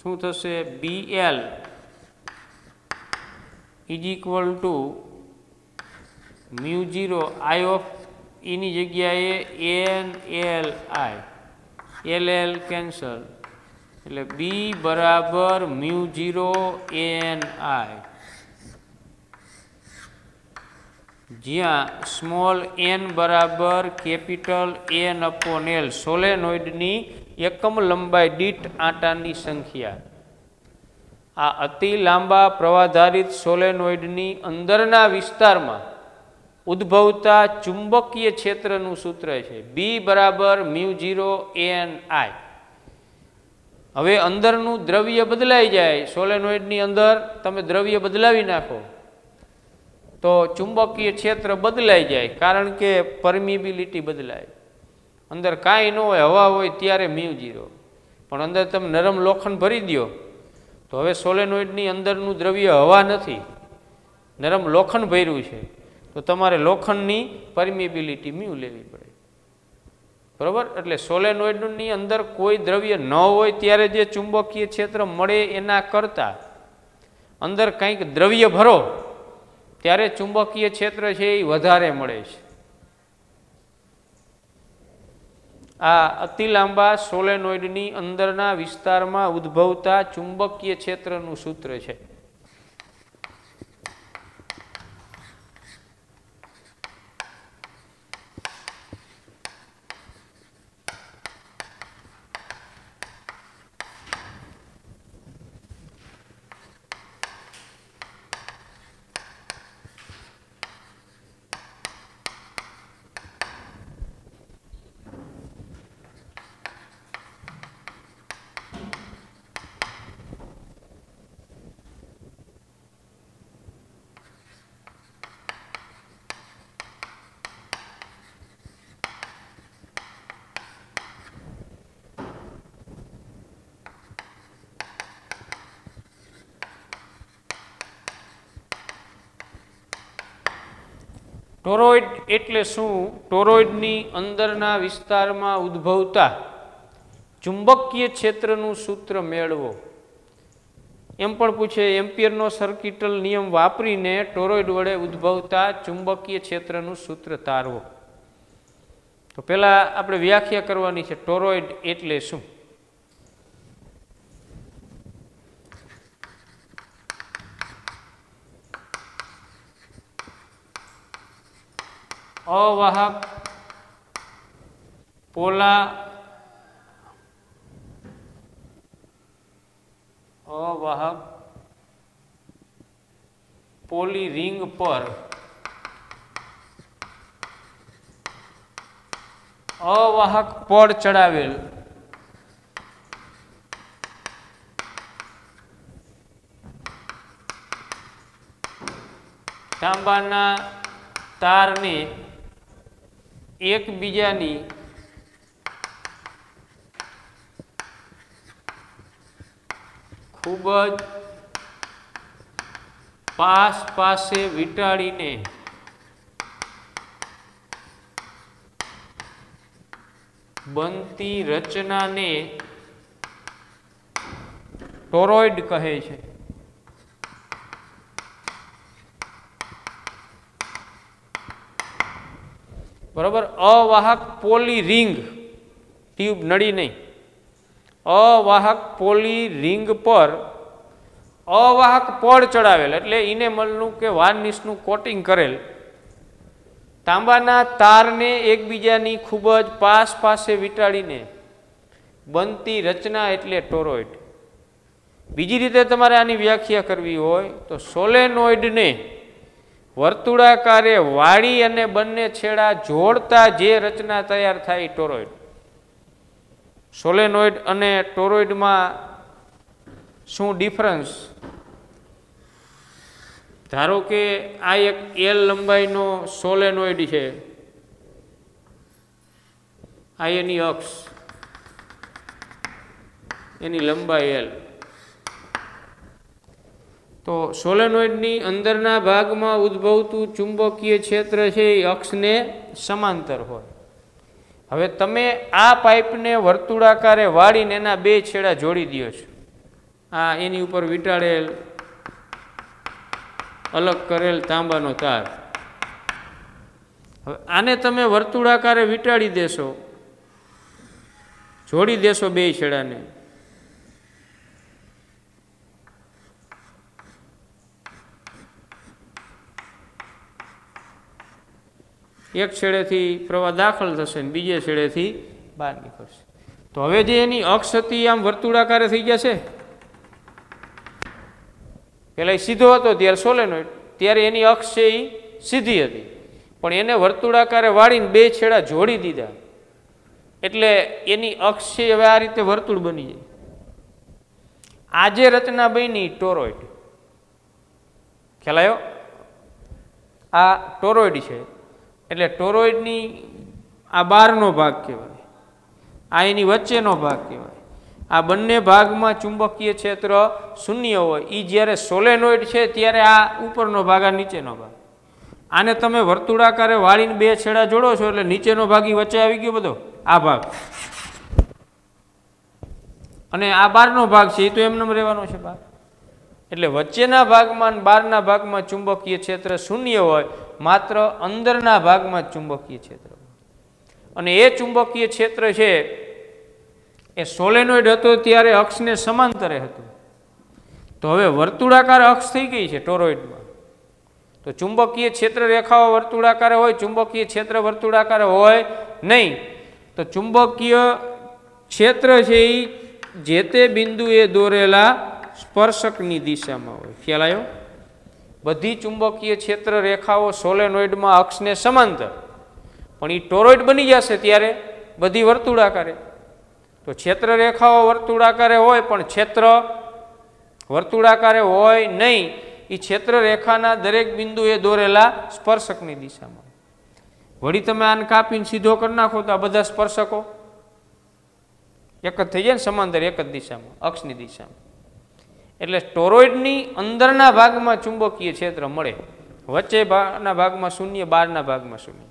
શું થશે? BL is equal to μ0 I of E ની જગ્યાએ NL I. LL કેન્સલ એટલે B બરાબર μ0 NI, જ્યાં સ્મોલ n બરાબર કેપિટલ N અપોન L સોલેનોઇડની એકમ લંબાઈ દીઠ આંટાની સંખ્યા. આ અતિ લાંબા પ્રવાધારિત સોલેનોઇડની અંદરના વિસ્તારમાં ઉદ્ભવતા ચુંબકીય ક્ષેત્રનું સૂત્ર છે B બરાબર μ0 NI. હવે અંદરનું દ્રવ્ય બદલાઈ જાય, સોલેનોઇડની અંદર તમે દ્રવ્ય બદલાવી નાખો તો ચુંબકીય ક્ષેત્ર બદલાઈ જાય, કારણ કે પરમિબિલિટી બદલાય. અંદર કાંઈ ન હોય, હવા હોય ત્યારે μ0, પણ અંદર તમે નરમ લોખંડ ભરી દો તો હવે સોલેનોઇડની અંદરનું દ્રવ્ય હવા નથી, નરમ લોખંડ ભર્યું છે, તો તમારે લોખંડની પરમિબિલિટી μ લેવી પડે. બરાબર? એટલે સોલેનોઇડની અંદર કોઈ દ્રવ્ય ન હોય ત્યારે જે ચુંબકીય ક્ષેત્ર મળે એના કરતાં અંદર કંઈક દ્રવ્ય ભરો ત્યારે ચુંબકીય ક્ષેત્ર છે એ વધારે મળે છે. આ અતિ લાંબા સોલેનોઇડની અંદરના વિસ્તારમાં ઉદ્ભવતા ચુંબકીય ક્ષેત્રનું સૂત્ર છે. ટોરોઇડ એટલે શું? ટોરોઇડની અંદરના વિસ્તારમાં ઉદ્ભવતા ચુંબકીય ક્ષેત્રનું સૂત્ર મેળવો. એમ પણ પૂછે, એમ્પિયરનો સર્કિટલ નિયમ વાપરીને ટોરોઇડ વડે ઉદ્ભવતા ચુંબકીય ક્ષેત્રનું સૂત્ર તારવો. તો પહેલા આપણે વ્યાખ્યા કરવાની છે, ટોરોઇડ એટલે શું? અવાહક પોલા અવાહક પોલી રિંગ પર અવાહક પડ ચડાવેલ તાંબાના તારને એકબીજાની ખૂબ જ પાસે વીંટાળીને બનતી રચનાને ટોરોઇડ કહે છે. બરોબર. અવાહક પોલી રિંગ, ટ્યુબ નળી નહીં, અવાહક પોલી રિંગ પર અવાહક પડ ચડાવેલ એટલે ઇનેમલનું કે વાર્નિશનું કોટિંગ કરેલ તાંબાના તારને એકબીજાની ખૂબ જ પાસે વીંટાળીને બનતી રચના એટલે ટોરોઇડ. બીજી રીતે તમારે આની વ્યાખ્યા કરવી હોય તો સોલેનોઇડને વર્તુળાકારે વાળી અને બંને છેડા જોડતા જે રચના તૈયાર થાય ટોરોઇડ. સોલેનોઇડ અને ટોરોઇડમાં શું ડિફરન્સ? ધારો કે આ એક એલ લંબાઈનો સોલેનોઇડ છે, આ એની અક્ષ, એની લંબાઈ એલ. તો સોલેનોઇડની અંદરના ભાગમાં ઉદ્ભવતું ચુંબકીય ક્ષેત્ર છે એ અક્ષને સમાંતર હોય. હવે તમે આ પાઇપને વર્તુળાકારે વાળીને એના બે છેડા જોડી દો છો. આ એની ઉપર વીંટાળેલ અલગ કરેલ તાંબાનો તાર. હવે આને તમે વર્તુળાકારે વીંટાળી દેશો, જોડી દેશો બે છેડાને. એક છેડેથી પ્રવાહ દાખલ થશે ને બીજે છેડેથી બહાર નીકળશે. તો હવે જે એની અક્ષ હતી આમ વર્તુળાકારે થઈ ગયા છે. પેલા એ સીધો હતો ત્યારે સોલેનોઇડ, ત્યારે એની અક્ષ છે એ સીધી હતી, પણ એને વર્તુળાકારે વાળીને બે છેડા જોડી દીધા એટલે એની અક્ષ છે હવે આ રીતે વર્તુળ બની જાય. આ જે રચના બની ટોરોઇડ, ખ્યાલ આવ્યો? આ ટોરોઇડ છે એટલે ટોરોઇડની આ બહારનો ભાગ કહેવાય, આ એની વચ્ચેનો ભાગ કહેવાય. આ બંને ભાગમાં ચુંબકીય ક્ષેત્ર શૂન્ય હોય. એ જ્યારે સોલેનોઇડ છે ત્યારે આ ઉપરનો ભાગ, આ નીચેનો ભાગ. આને તમે વર્તુળાકારે વાળીને બે છેડા જોડો છો એટલે નીચેનો ભાગ ઈ વચ્ચે આવી ગયો બધો, આ ભાગ, અને આ બહારનો ભાગ છે એ તો એમને રહેવાનો છે બહાર. એટલે વચ્ચેના ભાગમાં અને બહારના ભાગમાં ચુંબકીય ક્ષેત્ર શૂન્ય હોય, માત્ર અંદરના ભાગમાં જ ચુંબકીય ક્ષેત્ર. અને એ ચુંબકીય ક્ષેત્ર છે એ સોલેનોઇડ હતો ત્યારે અક્ષને સમાંતરે હતું. તો હવે વર્તુળાકાર અક્ષ થઈ ગઈ છે ટોરોઇડમાં. તો ચુંબકીય ક્ષેત્ર રેખાઓ વર્તુળાકારે હોય, ચુંબકીય ક્ષેત્ર વર્તુળાકારે હોય નહીં. તો ચુંબકીય ક્ષેત્ર છે એ જે તે બિંદુએ દોરેલા સ્પર્શકની દિશામાં હોય. ખ્યાલ આવ્યો? બધી ચુંબકીય ક્ષેત્ર રેખાઓ સોલેનોઇડમાં અક્ષને સમાંતર, પણ એ ટોરોઇડ બની જશે ત્યારે બધી વર્તુળાકારે. તો ક્ષેત્ર રેખાઓ વર્તુળાકારે હોય પણ ક્ષેત્ર વર્તુળાકારે હોય નહીં. એ ક્ષેત્ર રેખાના દરેક બિંદુએ દોરેલા સ્પર્શકની દિશામાં. વળી તમે આને કાપીને સીધો કરી નાખો તો આ બધા સ્પર્શકો એક જ થઈ જાય ને, સમાંતર એક જ દિશામાં, અક્ષની દિશામાં. એટલે ટોરોઇડની અંદરના ભાગમાં ચુંબકીય ક્ષેત્ર મળે, વચ્ચેના ભાગમાં શૂન્ય, બહારના ભાગમાં શૂન્ય.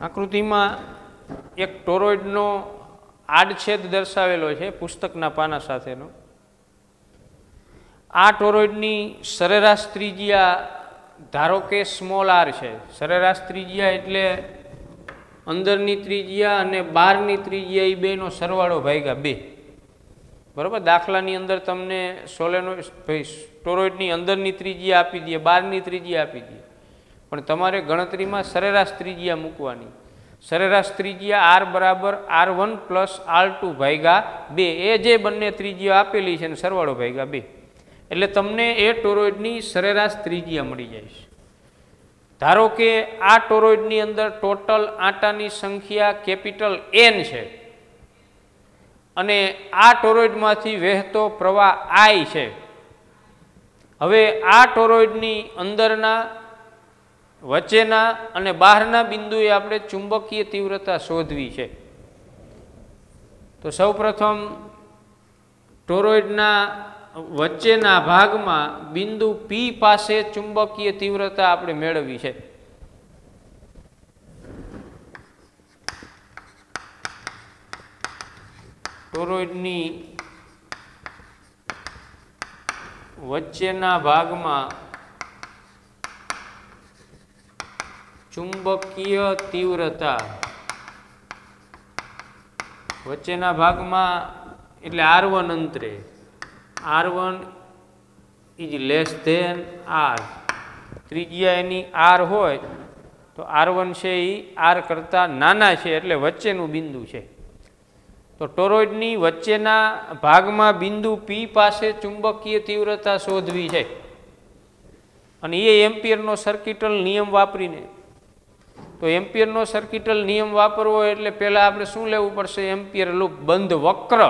આકૃતિમાં એક ટોરોઇડનો આડછેદ દર્શાવેલો છે પુસ્તકના પાના સાથેનો. આ ટોરોઇડની સરેરાશ ત્રિજ્યા ધારો કે સ્મોલ આર છે. સરેરાશ ત્રિજ્યા એટલે અંદરની ત્રિજ્યા અને બહારની ત્રિજ્યા એ બેનો સરવાળો ભાગ્યા 2. બરાબર. દાખલાની અંદર તમને ટોરોઇડની અંદરની ત્રિજ્યા આપી દે, બહારની ત્રિજ્યા આપી દે, પણ તમારે ગણતરીમાં સરેરાશ ત્રિજ્યા મૂકવાની. સરેરાશ ત્રિજ્યા આર બરાબર R1 પ્લસ R2 ભાગ્યા 2. એ જે બંને ત્રિજ્યા આપેલી છે ને સરવાળો ભાગ્યા 2, એટલે તમને એ ટોરોઇડની સરેરાશ ત્રિજ્યા મળી જાય છે. ધારો કે આ ટોરોઇડની અંદર ટોટલ આંટાની સંખ્યા કેપિટલ N છે અને આ ટોરોઇડમાંથી વહેતો પ્રવાહ I છે. હવે આ ટોરોઇડની અંદરના, વચ્ચેના અને બહારના બિંદુએ આપણે ચુંબકીય તીવ્રતા શોધવી છે. તો સૌપ્રથમ ટોરોઇડના વચ્ચેના ભાગમાં બિંદુ P પાસે ચુંબકીય તીવ્રતા આપણે મેળવવી છે. ટોરોઇડની વચ્ચેના ભાગમાં ચુંબકીય તીવ્રતા, વચ્ચેના ભાગમાં એટલે R1 અંતરે, R1 is less than R, ત્રિજ્યા એની R હોય તો R1 છે એ R કરતાં નાના છે એટલે વચ્ચેનું બિંદુ છે. તો ટોરોઇડની વચ્ચેના ભાગમાં બિંદુ P પાસે ચુંબકીય તીવ્રતા શોધવી છે અને એ એમ્પિયરનો સર્કિટલ નિયમ વાપરીને. તો એમ્પિયરનો સર્કિટલ નિયમ વાપરવો એટલે પહેલાં આપણે શું લેવું પડશે? એમ્પિયર લૂપ, બંધ વક્ર.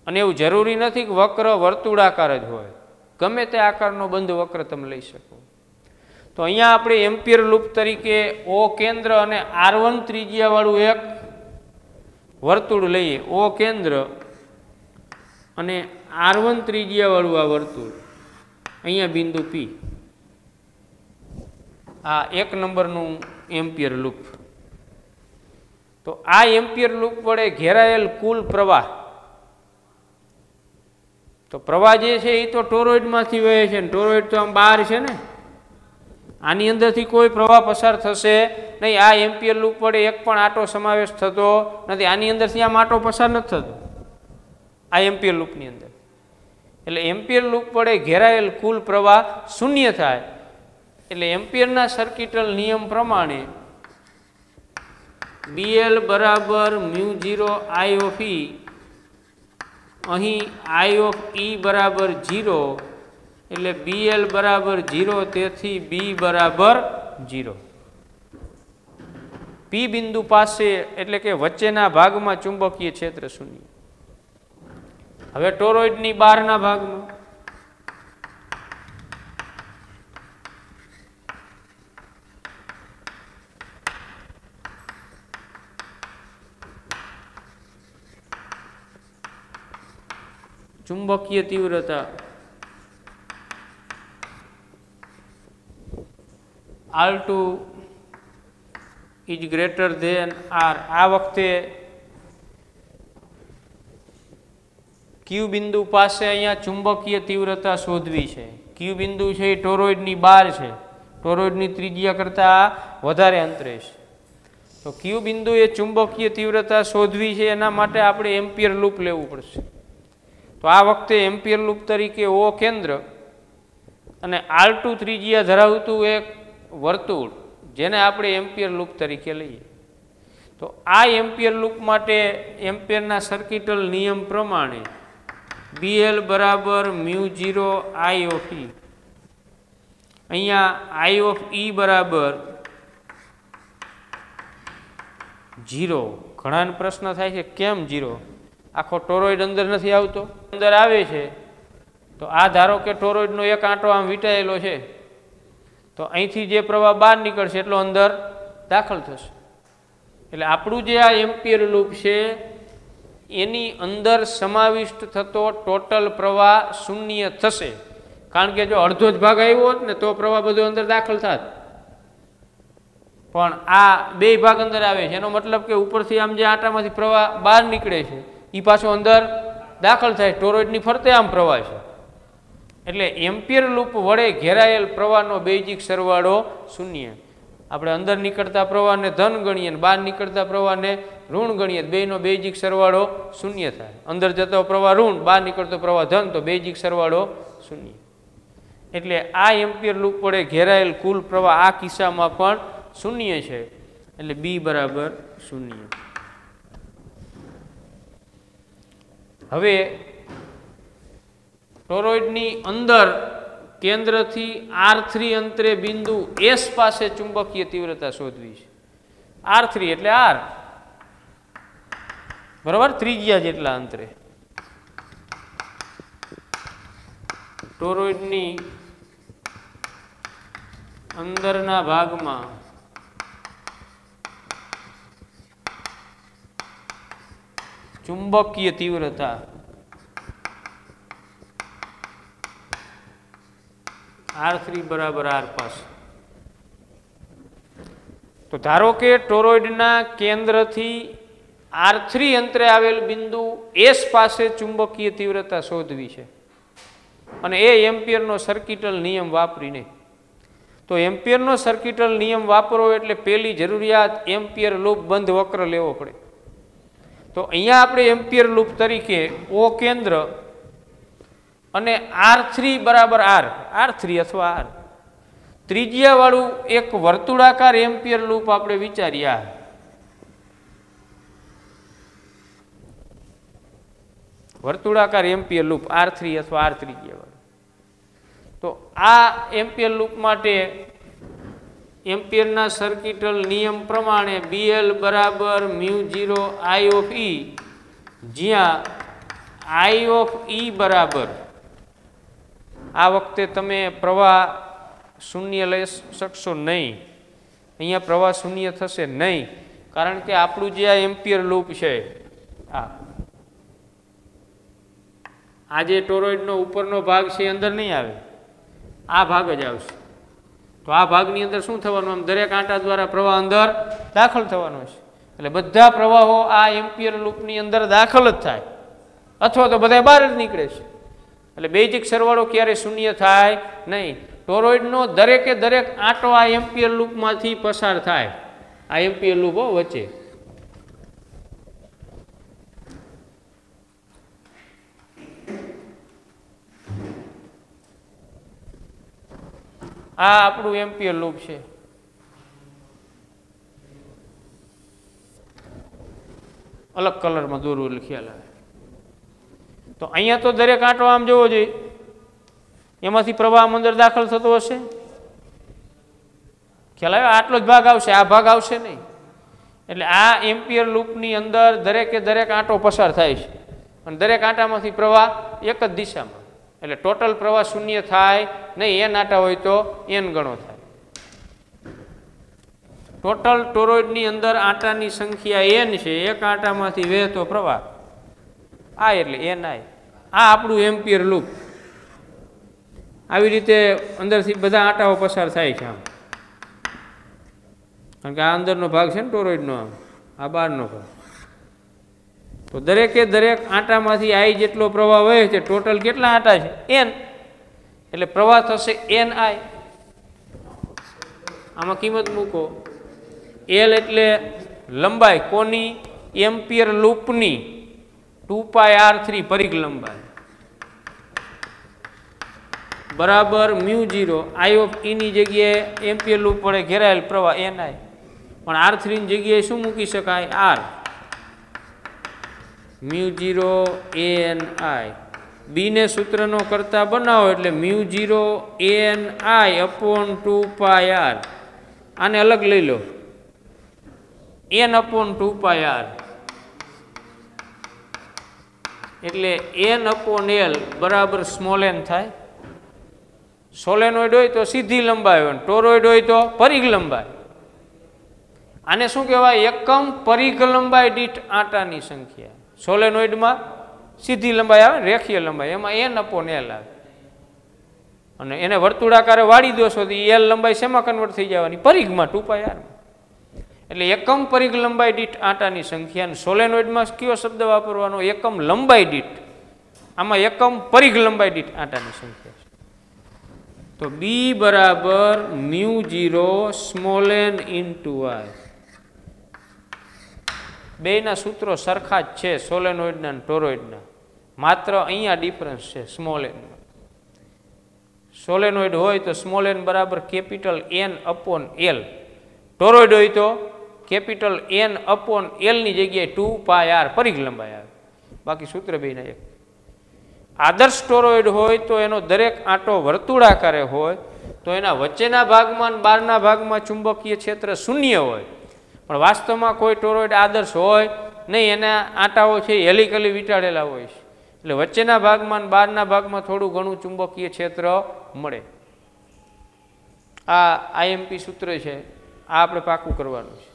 અને એવું જરૂરી નથી કે વક્ર વર્તુળાકાર જ હોય, ગમે તે આકારનો બંધ વક્ર તમે લઈ શકો. તો અહીંયા આપણે એમ્પિયર લૂપ તરીકે O કેન્દ્ર અને R1 ત્રિજ્યાવાળું એક વર્તુળ લઈએ. O કેન્દ્ર અને R1 ત્રિજ્યાવાળું આ વર્તુળ, અહીંયા બિંદુ P. આ 1 નંબરનું એમ્પિયર લૂપ. તો આ એમ્પિયર લૂપ વડે ઘેરાયેલ કુલ પ્રવાહ, તો પ્રવાહ જે છે એ તો ટોરોઇડમાંથી વહે છે ને ટોરોઇડ તો આમ બહાર છે ને, આની અંદરથી કોઈ પ્રવાહ પસાર થશે નહીં. આ એમ્પિયર લૂપ વડે એક પણ આંટો સમાવેશ થતો નથી. આની અંદરથી આમ આંટો પસાર નથી થતો આ એમ્પિયર લૂપની અંદર. એટલે એમ્પિયર લૂપ વડે ઘેરાયેલ કુલ પ્રવાહ શૂન્ય થાય. એટલે એમ્પિયરના સર્કિટલ નિયમ પ્રમાણે BL બરાબર μ0 I of E, અહીં I of E બરાબર 0, એટલે BL બરાબર 0, તેથી B બરાબર 0. P બિંદુ પાસે એટલે કે વચ્ચેના ભાગમાં ચુંબકીય ક્ષેત્ર શૂન્ય. હવે ટોરોઇડની બહારના ભાગમાં ચુંબકીય તીવ્રતા R2 is greater than R. આ વખતે Q બિંદુ પાસે અહીંયા ચુંબકીય તીવ્રતા શોધવી છે. Q બિંદુ છે એ ટોરોઇડની બહાર છે, ટોરોઇડની ત્રિજ્યા કરતાં વધારે અંતરે છે. તો Q બિંદુ એ ચુંબકીય તીવ્રતા શોધવી છે, એના માટે આપણે એમ્પિયર લૂપ લેવું પડશે. તો આ વખતે એમ્પિયર લૂપ તરીકે O કેન્દ્ર અને R2 ત્રિજ્યા ધરાવતું એક વર્તુળ, જેને આપણે એમ્પિયર લૂપ તરીકે લઈએ. તો આ એમ્પિયર લૂપ માટે એમ્પિયરના સર્કિટલ નિયમ પ્રમાણે BL બરાબર μ0 I of E, અહીંયા I of E બરાબર 0. ઘણા પ્રશ્ન થાય છે કેમ 0? આખો ટોરોઇડ અંદર નથી આવતો? અંદર આવે છે. તો આ ધારો કે ટોરોઇડનો એક આંટો આમ વીંટાયેલો છે, તો અહીંથી જે પ્રવાહ બહાર નીકળશે એટલો અંદર દાખલ થશે. એટલે આપણું જે આ એમ્પિયર લૂપ છે એની અંદર સમાવિષ્ટ થતો ટોટલ પ્રવાહ શૂન્ય થશે. કારણ કે જો અડધો જ ભાગ આવ્યો હોત ને તો પ્રવાહ બધો અંદર દાખલ થાત. પણ આ બે ભાગ અંદર આવે છે, એનો મતલબ કે ઉપરથી આમ જે આટામાંથી પ્રવાહ બહાર નીકળે છે એ પાછો અંદર દાખલ થાય, ટોરોઇડની ફરતે આમ પ્રવાહ છે. એટલે એમ્પિયર લૂપ વડે ઘેરાયેલ પ્રવાહનો બેઝિક સરવાળો શૂન્ય. આપણે અંદર નીકળતા પ્રવાહને ધન ગણીએ, બહાર નીકળતા પ્રવાહને ઋણ ગણીએ, બેનો બેઝિક સરવાળો શૂન્ય થાય. અંદર જતો પ્રવાહ ઋણ, બહાર નીકળતો પ્રવાહ ધન, તો બેઝિક સરવાળો શૂન્ય. એટલે આ એમ્પિયર લૂપ વડે ઘેરાયેલ કુલ પ્રવાહ આ કિસ્સામાં પણ શૂન્ય છે. એટલે બી બરાબર શૂન્ય. હવે ટોરોઇડની અંદર કેન્દ્રથી R3 અંતરે બિંદુ S પાસે ચુંબકીય તીવ્રતા શોધવી છે. R3 એટલે R, બરાબર, ત્રિજ્યા જેટલા અંતરે. ટોરોઇડની અંદરના ભાગમાં ચુંબકીય તીવ્રતા R3 બરાબર R પાસે. તો ધારો કે ટોરોઇડના કેન્દ્રથી R3 અંતરે આવેલ બિંદુ S પાસે ચુંબકીય તીવ્રતા શોધવી છે, અને એ એમ્પિયરનો સર્કિટલ નિયમ વાપરીને. તો એમ્પિયરનો સર્કિટલ નિયમ વાપરો એટલે પહેલી જરૂરિયાત એમ્પિયર લૂપ બંધ વક્ર લેવો પડે. તો અહીંયા આપણે એમ્પિયર લૂપ તરીકે O કેન્દ્ર અને R3 બરાબર R3 અથવા R ત્રિજ્યાવાળું એક વર્તુળાકાર એમ્પિયર લૂપ આપણે વિચાર્યા. વર્તુળાકાર એમ્પિયર લૂપ R3 અથવા R ત્રિજ્યાવાળું. તો આ એમ્પિયર લૂપ માટે એમ્પિયરના સર્કિટલ નિયમ પ્રમાણે BL બરાબર μ0 I ઓફ E, જ્યાં I ઓફ E બરાબર, આ વખતે તમે પ્રવાહ શૂન્ય લઈ શકશો નહીં. અહીંયા પ્રવાહ શૂન્ય થશે નહીં, કારણ કે આપણું જે આ એમ્પિયર લૂપ છે, આ જે ટોરોઇડનો ઉપરનો ભાગ છે એ અંદર નહીં આવે, આ ભાગ જ આવશે. તો આ ભાગની અંદર શું થવાનું, આમ દરેક આંટા દ્વારા પ્રવાહ અંદર દાખલ થવાનો છે. એટલે બધા પ્રવાહો આ એમ્પિયર લૂપની અંદર દાખલ જ થાય, અથવા તો બધા બહાર જ નીકળે છે. એટલે બેઝિક સરવાળો ક્યારે શૂન્ય થાય નહીં. ટોરોઇડનો દરેકે દરેક આંટો આ એમ્પિયર લૂપમાંથી પસાર થાય, આ એમ્પિયર લૂપો વચ્ચે. આ આપણું એમ્પિયર લૂપ છે. અલગ કલરમાં દોરવું એટલે ખ્યાલ આવે. તો અહીંયા તો દરેક આંટો આમ જોવો જોઈએ, એમાંથી પ્રવાહ અંદર દાખલ થતો હશે, ખ્યાલ આવે? આટલો જ ભાગ આવશે, આ ભાગ આવશે નહીં. એટલે આ એમ્પિયર લૂપની અંદર દરેકે દરેક આંટો પસાર થાય છે, અને દરેક આંટામાંથી પ્રવાહ એક જ દિશામાં. એટલે ટોટલ પ્રવાહ શૂન્ય થાય નહીં. n આંટા હોય તો n ગણો થાય. ટોટલ ટોરોઇડની અંદર આંટાની સંખ્યા n છે. એક આંટામાંથી વહેતો પ્રવાહ આ એટલે n I. આ આપણું એમ્પિયર લૂપ. આવી રીતે અંદરથી બધા આંટાઓ પસાર થાય છે આમ, કારણ કે આ અંદરનો ભાગ છે ને ટોરોઇડનો, આમ આ બહારનો ભાગ. તો દરેકે દરેક આંટામાંથી I જેટલો પ્રવાહ વહે છે. ટોટલ કેટલા આંટા છે? n. એટલે પ્રવાહ થશે NI. આમાં કિંમત મૂકો. L એટલે લંબાઈ કોની? એમ્પિયર લૂપની. 2πr3 પરિઘ લંબાઈ બરાબર μ0 I ઓફ E ની જગ્યાએ એમ્પિયર લૂપ વડે ઘેરાયેલ પ્રવાહ NI, પણ R3 ની જગ્યાએ શું મૂકી શકાય? R. μ0 ANI. બી ને સૂત્રનો કરતા બનાવો એટલે μ0 ANI upon 2πr. આને અલગ લઈ લો, n upon 2πr. એટલે n upon L બરાબર સ્મોલ n થાય. સોલેનોઇડ હોય તો સીધી લંબાઈ હોય, ટોરોઇડ હોય તો પરિઘ લંબાઈ. આને શું કહેવાય? એકમ પરિઘ લંબાઈ દીઠ આંટાની સંખ્યા. સોલેનોઇડમાં સીધી લંબાઈ આવે, રેખીય લંબાઈ, એમાં n upon L આવે. અને એને વર્તુળાકારે વાળી દો છો તો L લંબાઈ શેમાં કન્વર્ટ થઈ જવાની? પરિઘમાં, 2πr. એટલે એકમ પરિઘ લંબાઈ દીઠ આંટાની સંખ્યા. અને સોલેનોઇડમાં કયો શબ્દ વાપરવાનો? એકમ લંબાઈ દીઠ. આમાં એકમ પરિઘ લંબાઈ દીઠ આંટાની સંખ્યા છે. તો બી બરાબર μ0 સ્મોલ n ઇન્ટુ આઈ. બેના સૂત્રો સરખા જ છે, સોલેનોઇડના અને ટોરોઇડના, માત્ર અહીંયા ડિફરન્સ છે સ્મોલ n. સોલેનોઇડ હોય તો સ્મોલ n બરાબર capital N upon L, toroid હોય તો કેપિટલ N અપોન L ની જગ્યાએ 2πr પરિઘ લંબાઈ આવે. બાકી સૂત્ર બેના એક. આદર્શ ટોરોઇડ હોય તો એનો દરેક આંટો વર્તુળાકારે હોય તો એના વચ્ચેના ભાગમાં અને બહારના ભાગમાં ચુંબકીય ક્ષેત્ર શૂન્ય હોય. પણ વાસ્તવમાં કોઈ ટોરોઇડ આદર્શ હોય નહીં, એના આંટાઓ છે હેલિકલી વીંટાળેલા હોય છે, એટલે વચ્ચેના ભાગમાં અને બહારના ભાગમાં થોડું ઘણું ચુંબકીય ક્ષેત્ર મળે. આ IMP સૂત્ર છે, આ આપણે પાકું કરવાનું છે.